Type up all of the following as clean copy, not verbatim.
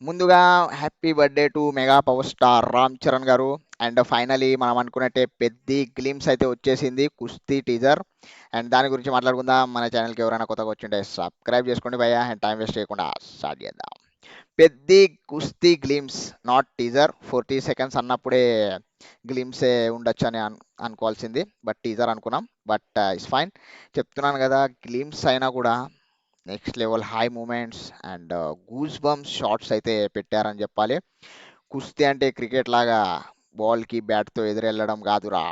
ముందుగా happy birthday to mega power star Ram Charan గారు. And finally మనం అనుకున్నట్టే పెద్ద గ్లిమ్స్ అయితే వచ్చేసింది కుస్తీ టీజర్. అండ్ దాని గురించి మాట్లాడుకుందాం. మన ఛానల్కి ఎవరైనా కొత్తగా వచ్చింటే సబ్స్క్రైబ్ చేసుకోండి భయ్యా. అండ్ టైం వేస్ట్ చేయకుండా స్టార్ట్ చేద్దాం. పెద్ద కుస్తీ గ్లిమ్స్, నాట్ టీజర్. 40 సెకండ్స్ అన్నప్పుడే గ్లిమ్సే ఉండొచ్చు అని అనుకోవాల్సింది. బట్ టీజర్ అనుకున్నాం. But it's fine. చెప్తున్నాను కదా, గ్లిమ్స్ అయినా కూడా next level high moments and goose bumps shots అయితే పెట్టారని చెప్పాలి. కుస్తీ అంటే క్రికెట్ లాగా బాల్కి బ్యాట్తో ఎదురెళ్ళడం కాదురా.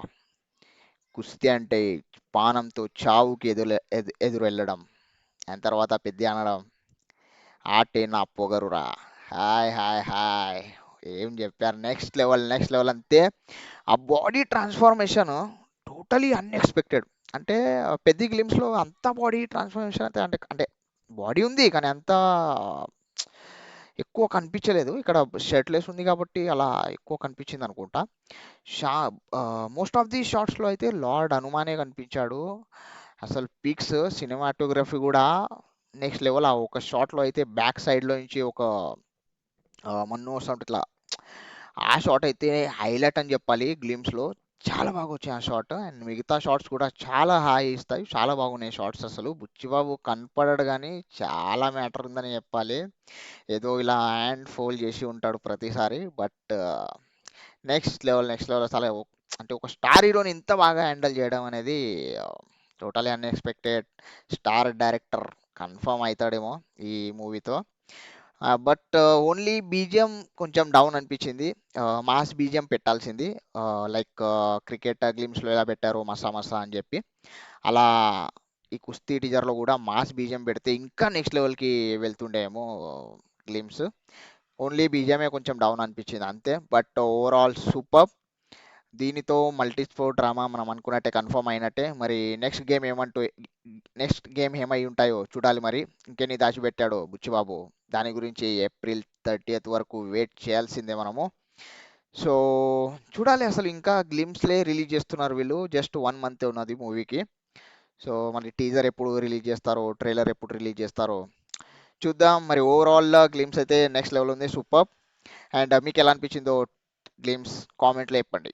కుస్తీ అంటే పానంతో చావుకి ఎదురు వెళ్ళడం. దాని తర్వాత పెద్ద అనడం ఆటే నా పొగరురా. Hi hi hi. ఏం చెప్పారు, నెక్స్ట్ లెవెల్ నెక్స్ట్ లెవెల్ అంతే. ఆ బాడీ ట్రాన్స్ఫర్మేషన్ టోటలీ అన్ఎక్స్పెక్టెడ్. అంటే పెద్ద గ్లిమ్స్లో అంత బాడీ ట్రాన్స్ఫర్మేషన్ అయితే అంటే అంటే బాడీ ఉంది కానీ అంత ఎక్కువ కనిపించలేదు. ఇక్కడ షర్ట్లెస్ ఉంది కాబట్టి అలా ఎక్కువ కనిపించింది అనుకుంటా. షా మోస్ట్ ఆఫ్ ది షార్ట్స్లో అయితే లార్డ్ హనుమానే కనిపించాడు. అసలు పిక్స్ సినిమాటోగ్రఫీ కూడా నెక్స్ట్ లెవెల్. ఆ ఒక షాట్లో అయితే బ్యాక్ సైడ్లో నుంచి ఒక మన్ను వస్తుంటే ఇట్లా ఆ షాట్ అయితే హైలైట్ అని చెప్పాలి. గ్లిమ్స్లో చాలా బాగా వచ్చాయి ఆ షాట్. అండ్ మిగతా షాట్స్ కూడా చాలా హాయి ఇస్తాయి. చాలా బాగున్నాయి షాట్స్. అసలు బుచ్చిబాబు కనపడాడు కానీ చాలా మ్యాటర్ ఉందని చెప్పాలి. ఏదో ఇలా హ్యాండ్ ఫోల్డ్ చేసి ఉంటాడు ప్రతిసారి. బట్ నెక్స్ట్ లెవెల్ అసలు అంటే ఒక స్టార్ హీరోని ఇంత బాగా హ్యాండిల్ చేయడం అనేది totally unexpected. Star director confirm అవుతాడేమో ఈ మూవీతో. బట్ ఓన్లీ బీజిఎం కొంచెం డౌన్ అనిపించింది. మాస్ బీజిఎం పెట్టాల్సింది. లైక్ క్రికెట్ గ్లిమ్స్లో ఎలా పెట్టారో మసా మసా అని చెప్పి, అలా ఈ కుస్తీ టీజర్లో కూడా మాస్ బీజిఎం పెడితే ఇంకా నెక్స్ట్ లెవెల్కి వెళ్తుండేమో గ్లిమ్స్. ఓన్లీ బీజిఎమే కొంచెం డౌన్ అనిపించింది అంతే. But overall super. దీనితో మల్టీ స్పోర్ట్ డ్రామా మనం అనుకున్నట్టే కన్ఫర్మ్ అయినట్టే. మరి నెక్స్ట్ గేమ్ ఏమై ఉంటాయో చూడాలి. మరి ఇంకెన్ని దాచిపెట్టాడో బుచ్చిబాబు, దాని గురించి ఏప్రిల్ 30th వరకు వెయిట్ చేయాల్సిందే మనము. సో చూడాలి. అసలు ఇంకా గ్లిమ్స్లే రిలీజ్ చేస్తున్నారు వీళ్ళు. జస్ట్ 1 మంత్ ఉన్నది మూవీకి. సో మరి టీజర్ ఎప్పుడు రిలీజ్ చేస్తారో, ట్రైలర్ ఎప్పుడు రిలీజ్ చేస్తారో చూద్దాం. మరి ఓవరాల్ గ్లిమ్స్ అయితే నెక్స్ట్ లెవెల్ ఉంది, సూపర్. అండ్ మీకు ఎలా అనిపించిందో గ్లిమ్స్ కామెంట్లో చెప్పండి.